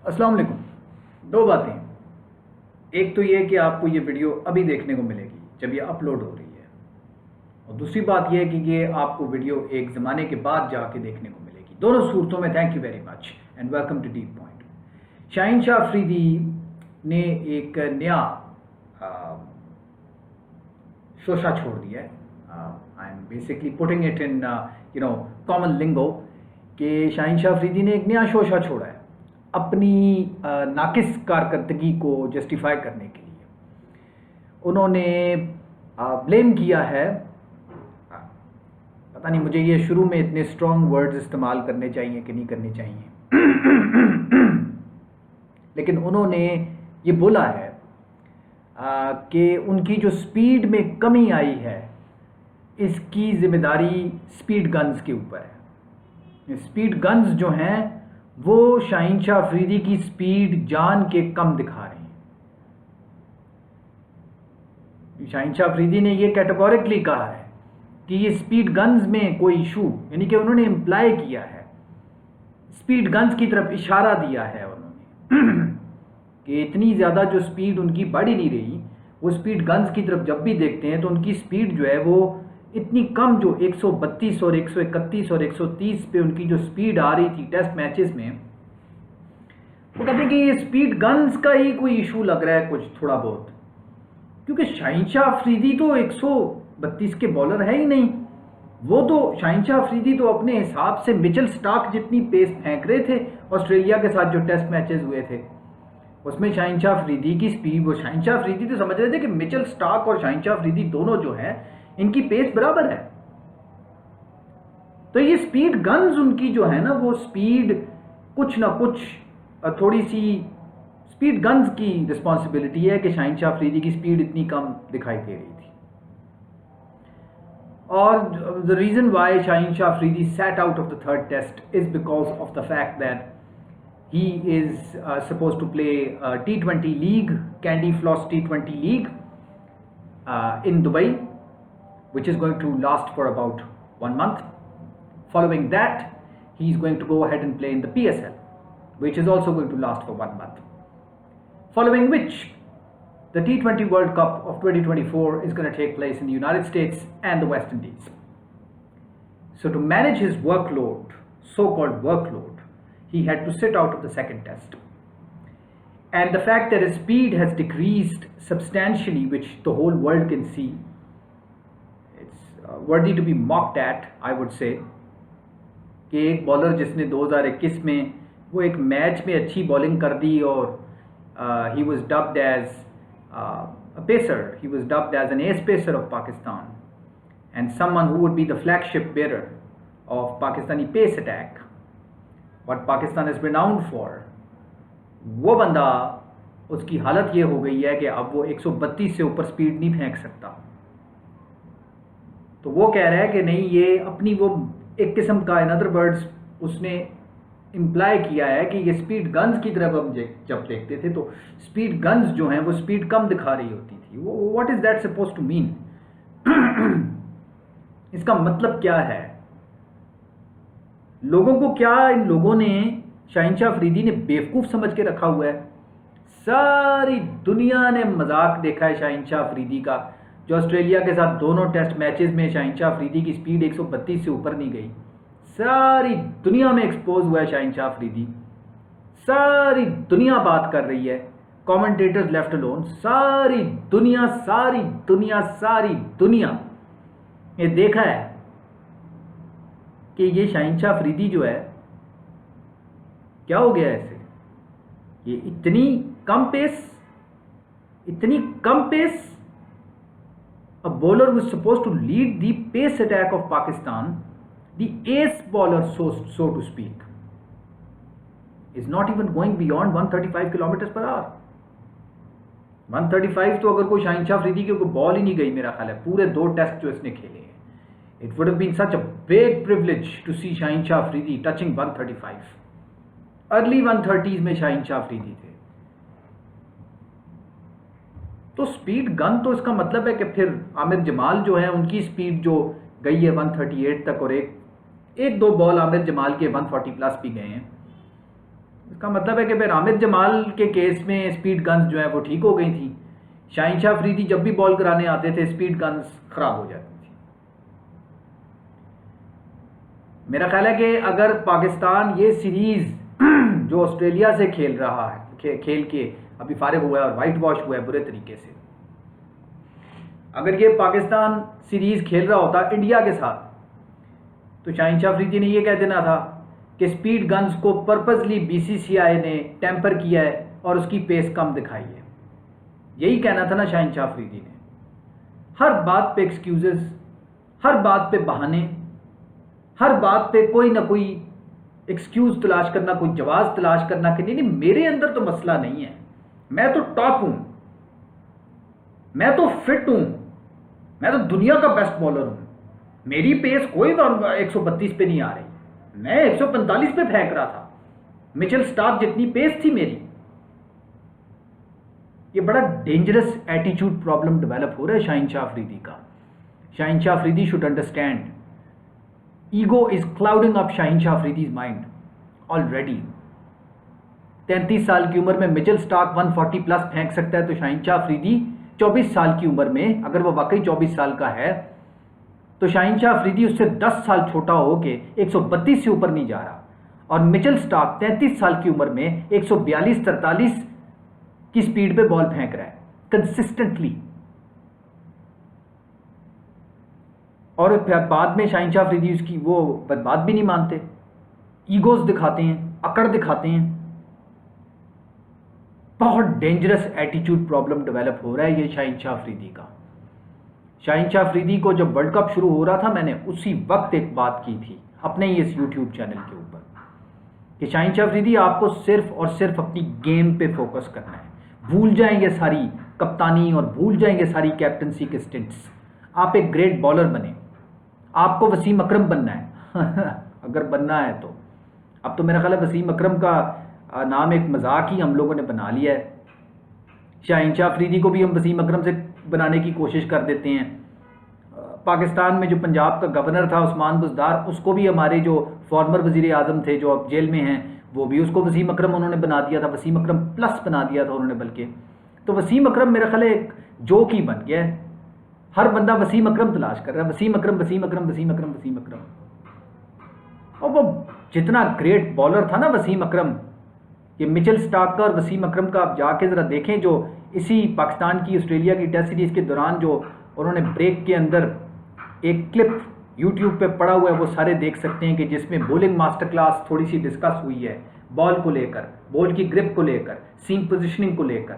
अस्सलाम वालेकुम। दो बातें, एक तो ये कि आपको ये वीडियो अभी देखने को मिलेगी जब ये अपलोड हो रही है, और दूसरी बात ये है कि ये आपको वीडियो एक ज़माने के बाद जाके देखने को मिलेगी। दोनों सूरतों में thank you very much and welcome to deep point. Shaheen Shah Afridi ने एक नया शोशा छोड़ दिया है। I am basically putting it in common lingo कि शाहीन शाह अफरीदी ने एक नया शोशा छोड़ा है अपनी नाकिस कारकर्दगी को जस्टिफाई करने के लिए। उन्होंने ब्लेम किया है, पता नहीं मुझे ये शुरू में इतने स्ट्रॉन्ग वर्ड्स इस्तेमाल करने चाहिए कि नहीं करने चाहिए लेकिन उन्होंने ये बोला है कि उनकी जो स्पीड में कमी आई है इसकी जिम्मेदारी स्पीड गन्स के ऊपर है। स्पीड गन्स जो हैं वो शाहीन शाह अफरीदी की स्पीड जान के कम दिखा रहे हैं। शाहीन शाह अफरीदी ने ये कैटेगोरिकली कहा है कि ये स्पीड गन्स में कोई इशू, यानी कि उन्होंने इम्प्लाई किया है, स्पीड गन्स की तरफ इशारा दिया है उन्होंने कि इतनी ज़्यादा जो स्पीड उनकी बढ़ ही नहीं रही, वो स्पीड गन्स की तरफ जब भी देखते हैं तो उनकी स्पीड जो है वो इतनी कम, जो 132 और 131 और 130 पे उनकी जो स्पीड आ रही थी टेस्ट मैचेस में, वो कहते हैं कि ये स्पीड गन्स का ही कोई इशू लग रहा है कुछ थोड़ा बहुत, क्योंकि शाहीन शाह अफरीदी तो 132 के बॉलर है ही नहीं। वो तो शाहीन शाह अफरीदी तो अपने हिसाब से मिचेल स्टार्क जितनी पेस फेंक रहे थे ऑस्ट्रेलिया के साथ जो टेस्ट मैचेस हुए थे, उसमें शाहीन शाह अफरीदी की स्पीड, वो शाहीन शाह अफरीदी तो समझ रहे थे कि मिचेल स्टार्क और शाहीन शाह अफरीदी दोनों जो है इनकी पेस बराबर है। तो ये स्पीड गन्स उनकी जो है ना, वो स्पीड कुछ ना कुछ थोड़ी सी स्पीड गन्स की रिस्पॉन्सिबिलिटी है कि शाहीन शाह अफरीदी की स्पीड इतनी कम दिखाई दे रही थी। और the reason why Shaheen Shah Afridi sat out of the third test is because of the fact that he is supposed to play T20 league, Candy Floss T20 league in Dubai, which is going to last for about 1 month. Following that, he is going to go ahead and play in the PSL, which is also going to last for 1 month. Following which, the T20 World Cup of 2024 is going to take place in the United States and the West Indies. So to manage his workload, so-called workload, he had to sit out of the second test. And the fact that his speed has decreased substantially, which the whole world can see, worthy to be mocked at, I would say, कि एक bowler जिसने 2021 में वो एक match में अच्छी bowling कर दी और he was dubbed as a pacer, he was dubbed as an ace pacer of Pakistan and someone who would be the flagship bearer of Pakistani pace attack, what Pakistan is renowned for. वो बंदा, उसकी हालत ये हो गई है कि अब वो 132 से ऊपर स्पीड नहीं फेंक सकता। तो वो कह रहा है कि नहीं, ये अपनी वो एक किस्म का, इन अदर वर्ड्स, उसने इम्प्लाई किया है कि ये स्पीड गन्स की तरफ हम जब देखते थे तो स्पीड गन्स जो हैं वो स्पीड कम दिखा रही होती थी। वो what is that suppose to mean? इसका मतलब क्या है? लोगों को क्या, इन लोगों ने, शाहीन शाह अफरीदी ने बेवकूफ़ समझ के रखा हुआ है? सारी दुनिया ने मजाक देखा है शाहीन शाह अफरीदी का, जो ऑस्ट्रेलिया के साथ दोनों टेस्ट मैचेस में शाहीन शाह अफरीदी की स्पीड 132 से ऊपर नहीं गई। सारी दुनिया में एक्सपोज हुआ है शाहीन शाह अफरीदी, सारी दुनिया बात कर रही है, कमेंटेटर्स लेफ्ट अलोन, सारी दुनिया सारी दुनिया सारी दुनिया ये देखा है कि ये शाहीन शाह अफरीदी जो है क्या हो गया ऐसे, ये इतनी कम पेस, इतनी कम pace. A bowler who is supposed to lead the pace attack of Pakistan, the ace bowler, so to speak, is not even going beyond 135 kilometers per hour. 135 तो अगर कोई शाहीन शाह अफरीदी की कोई बॉल ही नहीं गई, मेरा ख्याल है पूरे 2 टेस्ट जो इसने खेले हैं, it would have been such a big privilege to see Shaheen Shah Afridi touching 135. Early 130s में शाहीन शाह अफरीदी थे। तो स्पीड गन, तो इसका मतलब है कि फिर आमिर जमाल जो है उनकी स्पीड जो गई है 138 तक, और एक 2 बॉल आमिर जमाल के 140 प्लस भी गए हैं। इसका मतलब है कि फिर आमिर जमाल के केस में स्पीड गन्स जो है वो ठीक हो गई थी। शाहीन शाह अफरीदी जब भी बॉल कराने आते थे स्पीड गन्स खराब हो जाती थी। मेरा ख्याल है कि अगर पाकिस्तान ये सीरीज जो ऑस्ट्रेलिया से खेल रहा है, खेल के अभी फारिग हुआ है और वाइट वॉश हुआ है बुरे तरीके से, अगर ये पाकिस्तान सीरीज खेल रहा होता इंडिया के साथ तो शाहीन शाह अफरीदी ने ये कह देना था कि स्पीड गन्स को पर्पसली बीसीसीआई ने टेम्पर किया है और उसकी पेस कम दिखाई है। यही कहना था ना शाहीन शाह अफरीदी ने। हर बात पे एक्सक्यूजेस, हर बात पे बहाने, हर बात पे कोई ना कोई एक्सक्यूज तलाश करना, कोई जवाब तलाश करना कि नहीं मेरे अंदर तो मसला नहीं है, मैं तो टॉप हूं, मैं तो फिट हूं, मैं तो दुनिया का बेस्ट बॉलर हूं, मेरी पेस कोई 132 पे नहीं आ रही, मैं 145 पे फेंक रहा था, मिचेल स्टार्क जितनी पेस थी मेरी। ये बड़ा डेंजरस एटीट्यूड प्रॉब्लम डेवलप हो रहा है शाहीन शाह अफरीदी का। Shaheen Shah Afridi should understand ego is clouding up Shaheen Shah Afridi's mind already. 33 साल की उम्र में मिचेल स्टार्क 140 प्लस फेंक सकता है तो शाहीन शाह अफरीदी 24 साल की उम्र में, अगर वो वाकई 24 साल का है तो शाहीन शाह अफरीदी उससे 10 साल छोटा हो के 132 से ऊपर नहीं जा रहा, और मिचेल स्टार्क 33 साल की उम्र में 142-43 की स्पीड पे बॉल फेंक रहा है कंसिस्टेंटली। और बाद में शाहीन शाह अफरीदी उसकी वो बात भी नहीं मानते, ईगोज दिखाते हैं, अकड़ दिखाते हैं। बहुत डेंजरस एटीट्यूड प्रॉब्लम डेवलप हो रहा है ये शाहीन शाह अफरीदी का। शाहीन शाह अफरीदी को जब वर्ल्ड कप शुरू हो रहा था मैंने उसी वक्त एक बात की थी अपने ही इस यूट्यूब चैनल के ऊपर कि शाहीन शाह अफरीदी आपको सिर्फ और सिर्फ अपनी गेम पे फोकस करना है, भूल जाएंगे सारी कप्तानी और भूल जाएंगे सारी कैप्टनसी के स्टिंट्स। आप एक ग्रेट बॉलर बने, आपको वसीम अकरम बनना है अगर बनना है तो। अब तो मेरा ख्याल है वसीम अकरम का नाम एक मजाक ही हम लोगों ने बना लिया है। शाहीन शाह अफरीदी को भी हम वसीम अकरम से बनाने की कोशिश कर देते हैं। पाकिस्तान में जो पंजाब का गवर्नर था उस्मान बुज़दार, उसको भी हमारे जो फॉर्मर वज़ीर आज़म थे जो अब जेल में हैं वो भी उसको वसीम अकरम उन्होंने बना दिया था, वसीम अकरम प्लस बना दिया था उन्होंने बल्कि। तो वसीम अकरम मेरा ख्याल है एक जोक ही बन गया है, हर बंदा वसीम अकरम तलाश कर रहा है, वसीम अकरम वसीम अकरम वसीम अकरम वसीम अकरम। और वो जितना ग्रेट बॉलर था ना वसीम अकरम, ये मिचेल स्टार्क और वसीम अकरम का आप जाके ज़रा देखें, जो इसी पाकिस्तान की ऑस्ट्रेलिया की टेस्ट सीरीज़ के दौरान जो उन्होंने ब्रेक के अंदर एक क्लिप यूट्यूब पे पड़ा हुआ है वो सारे देख सकते हैं कि जिसमें बॉलिंग मास्टर क्लास थोड़ी सी डिस्कस हुई है, बॉल को लेकर, बॉल की ग्रिप को लेकर, सीम पोजीशनिंग को लेकर,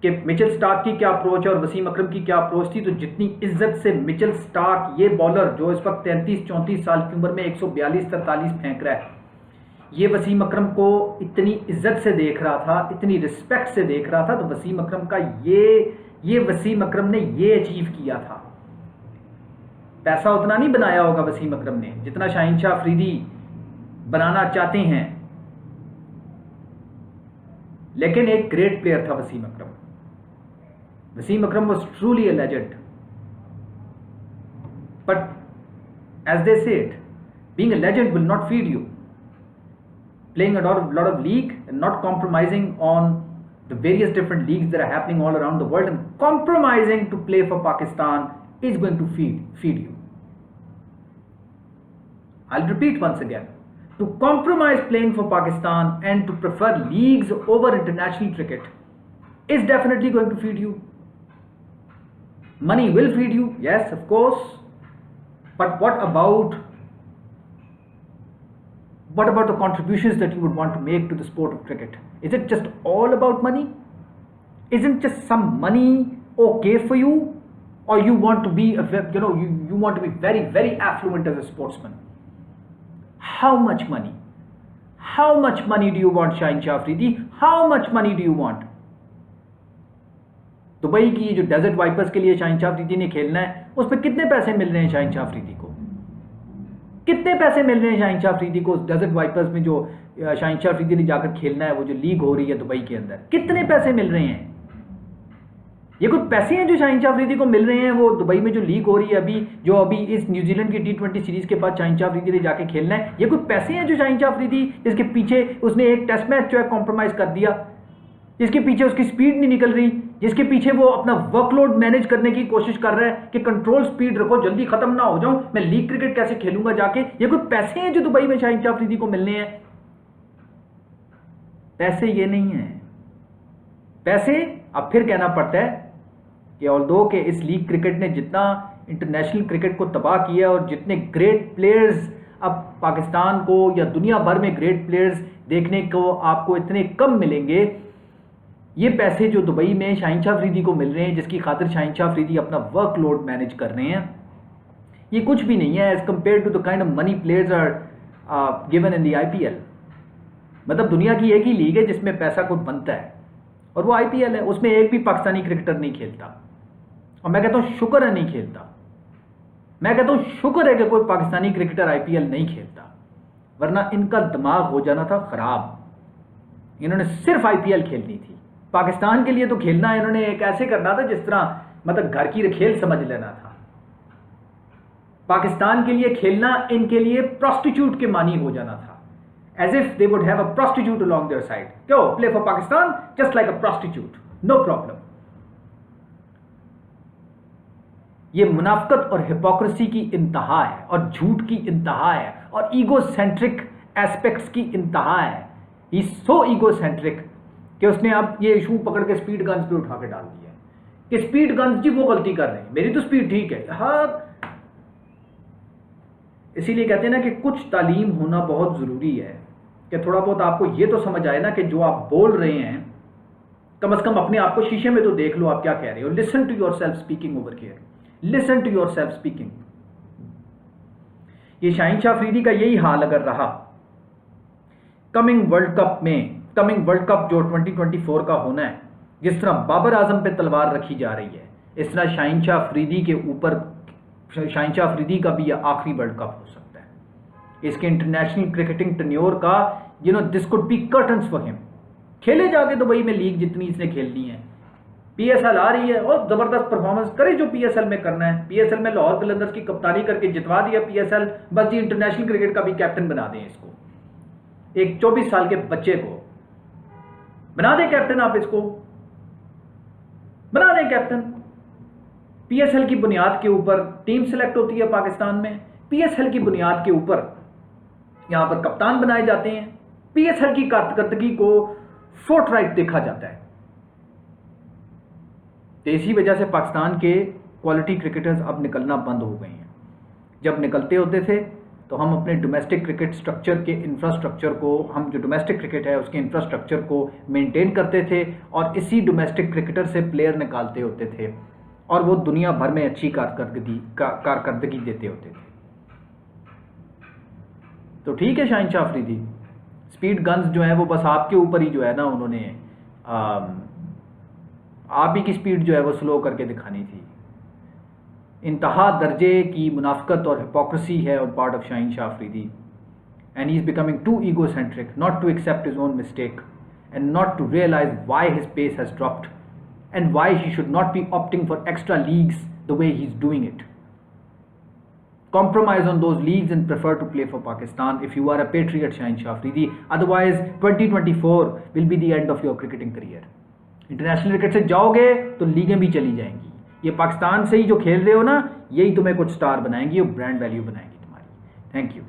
कि मिचेल स्टार्क की क्या अप्रोच है और वसीम अकरम की क्या अप्रोच थी। तो जितनी इज्जत से मिचेल स्टार्क ये बॉलर जो इस वक्त 33-34 साल की उम्र में 142-43 फेंक रहा है, ये वसीम अकरम को इतनी इज्जत से देख रहा था, इतनी रिस्पेक्ट से देख रहा था, तो वसीम अकरम का ये वसीम अकरम ने ये अचीव किया था। पैसा उतना नहीं बनाया होगा वसीम अकरम ने जितना शाहीन शाह अफरीदी बनाना चाहते हैं, लेकिन एक ग्रेट प्लेयर था वसीम अकरम। वसीम अकरम was truly a legend, but as they say it, being a legend will not feed you. Playing a lot of league and not compromising on the various different leagues that are happening all around the world and compromising to play for Pakistan is going to feed you. I'll repeat once again. To compromise playing for Pakistan and to prefer leagues over international cricket is definitely going to feed you. Money will feed you, yes, of course. But what about the contributions that you would want to make to the sport of cricket? Is it just all about money? Isn't just some money okay for you? Or you want to be you want to be very, very affluent as a sportsman? How much money? How much money do you want, Shaheen Shah Afridi? How much money do you want? Dubai की जो desert wipers के लिए शाहीन शाह अफरीदी ने खेलना है, उस पर कितने पैसे मिल रहे हैं शाहीन शाह अफरीदी को? कितने पैसे मिल रहे हैं शाहीन शाह अफरीदी को उस डेजर्ट वाइपर्स में जो शाहीन शाह अफरीदी ने जाकर खेलना है, वो जो लीग हो रही है दुबई के अंदर, कितने पैसे मिल रहे हैं? ये कुछ पैसे हैं जो शाहीन शाह अफरीदी को मिल रहे हैं, वो दुबई में जो लीक हो रही है अभी, जो अभी इस न्यूजीलैंड की T20 सीरीज के बाद शाहीन शाह अफरीदी ने जाके खेलना है, ये कुछ पैसे हैं जो शाहीन शाह अफरीदी, जिसके पीछे उसने एक टेस्ट मैच जो है कॉम्प्रोमाइज कर दिया, जिसके पीछे उसकी स्पीड नहीं निकल रही, जिसके पीछे वो अपना वर्कलोड मैनेज करने की कोशिश कर रहा है कि कंट्रोल स्पीड रखो, जल्दी खत्म ना हो जाऊं, मैं लीग क्रिकेट कैसे खेलूंगा जाके। ये कोई पैसे हैं जो दुबई में शाहीन शाह अफरीदी को मिलने हैं? पैसे ये नहीं है। पैसे अब फिर कहना पड़ता है कि ऑल्दो के इस लीग क्रिकेट ने जितना इंटरनेशनल क्रिकेट को तबाह किया और जितने ग्रेट प्लेयर्स अब पाकिस्तान को या दुनिया भर में ग्रेट प्लेयर्स देखने को आपको इतने कम मिलेंगे, ये पैसे जो दुबई में शाहीन शाह अफरीदी को मिल रहे हैं, जिसकी खातिर शाहीन शाह अफरीदी अपना वर्कलोड मैनेज कर रहे हैं, ये कुछ भी नहीं है as compare to the kind of money players are given in the IPL। मतलब दुनिया की एक ही लीग है जिसमें पैसा कुछ बनता है और वो IPL है। उसमें एक भी पाकिस्तानी क्रिकेटर नहीं खेलता, और मैं कहता हूँ शुक्र है नहीं खेलता। मैं कहता हूँ शुक्र है कि कोई पाकिस्तानी क्रिकेटर IPL नहीं खेलता, वरना इनका दिमाग हो जाना था खराब। इन्होंने सिर्फ IPL खेलनी थी। पाकिस्तान के लिए तो खेलना इन्होंने एक ऐसे करना था जिस तरह मतलब घर की खेल समझ लेना था। पाकिस्तान के लिए खेलना इनके लिए प्रोस्टिट्यूट के मानी हो जाना था, as if they would have a prostitute along their side. Go play for Pakistan just like a prostitute, no problem. ये मुनाफकत और हिपोक्रेसी की इंतहा है और झूठ की इंतहा है और ईगोसेंट्रिक एस्पेक्ट्स की इंतहा है। ही सो ईगोसेंट्रिक कि उसने अब ये इशू पकड़ के स्पीड गन्स पे उठा के डाल दिया कि स्पीड गन्स जी वो गलती कर रहे हैं, मेरी तो स्पीड ठीक है। हाँ, इसीलिए कहते हैं ना कि कुछ तालीम होना बहुत ज़रूरी है कि थोड़ा बहुत आपको ये तो समझ आए ना कि जो आप बोल रहे हैं, कम से कम अपने आप को शीशे में तो देख लो आप क्या कह रहे हो। Listen to yourself speaking over here, listen to yourself speaking. ये शाहीन शाह अफरीदी का यही हाल अगर रहा कमिंग वर्ल्ड कप में, कमिंग वर्ल्ड कप जो 2024 का होना है, जिस तरह बाबर आजम पे तलवार रखी जा रही है, इस तरह शाहीन शाह अफरीदी के ऊपर, शाहीन शाह अफरीदी का भी यह आखिरी वर्ल्ड कप हो सकता है। इसके इंटरनेशनल क्रिकेटिंग टेन्योर का this could be curtains for him. खेले जाके दुबई में लीग जितनी इसने खेलनी है, PSL आ रही है और जबरदस्त परफॉर्मेंस करे जो PSL में करना है। PSL में लाहौर कलंदर्स की कप्तानी करके जितवा दिया PSL, बस जी इंटरनेशनल क्रिकेट का भी कैप्टन बना दें इसको। एक 24 साल के बच्चे को बना दें कैप्टन, आप इसको बना दें कैप्टन। PSL की बुनियाद के ऊपर टीम सेलेक्ट होती है पाकिस्तान में, PSL की बुनियाद के ऊपर यहां पर कप्तान बनाए जाते हैं, PSL की कारकर्दगी को फोर्टराइट देखा जाता है। तो इसी वजह से पाकिस्तान के क्वालिटी क्रिकेटर्स अब निकलना बंद हो गए हैं। जब निकलते होते थे तो हम अपने डोमेस्टिक क्रिकेट स्ट्रक्चर के इंफ्रास्ट्रक्चर को, हम जो डोमेस्टिक क्रिकेट है उसके इंफ्रास्ट्रक्चर को मेंटेन करते थे और इसी डोमेस्टिक क्रिकेटर से प्लेयर निकालते होते थे और वो दुनिया भर में अच्छी कारकर्दगी देते होते थे। तो ठीक है शाहीन शाह अफरीदी, स्पीड गन्स जो है वो बस आपके ऊपर ही जो है ना उन्होंने आप ही की स्पीड जो है वो स्लो करके दिखानी थी। इंतहा दर्जे की मुनाफकत और हिपोक्रेसी है और part of Shaheen Shah Afridi, and he is becoming too egocentric not to accept his own mistake and not to realise why his pace has dropped and why he should not be opting for extra leagues the way he's doing it. Compromise on those leagues and prefer to play for Pakistan if you are a patriot, Shahin Shah Afridi. Otherwise 2024 will be the end of your cricketing career. International cricket से जाओगे तो लीगें भी चली जाएंगी। ये पाकिस्तान से ही जो खेल रहे हो ना, यही तुम्हें कुछ स्टार बनाएंगी और ब्रांड वैल्यू बनाएंगी तुम्हारी। Thank you.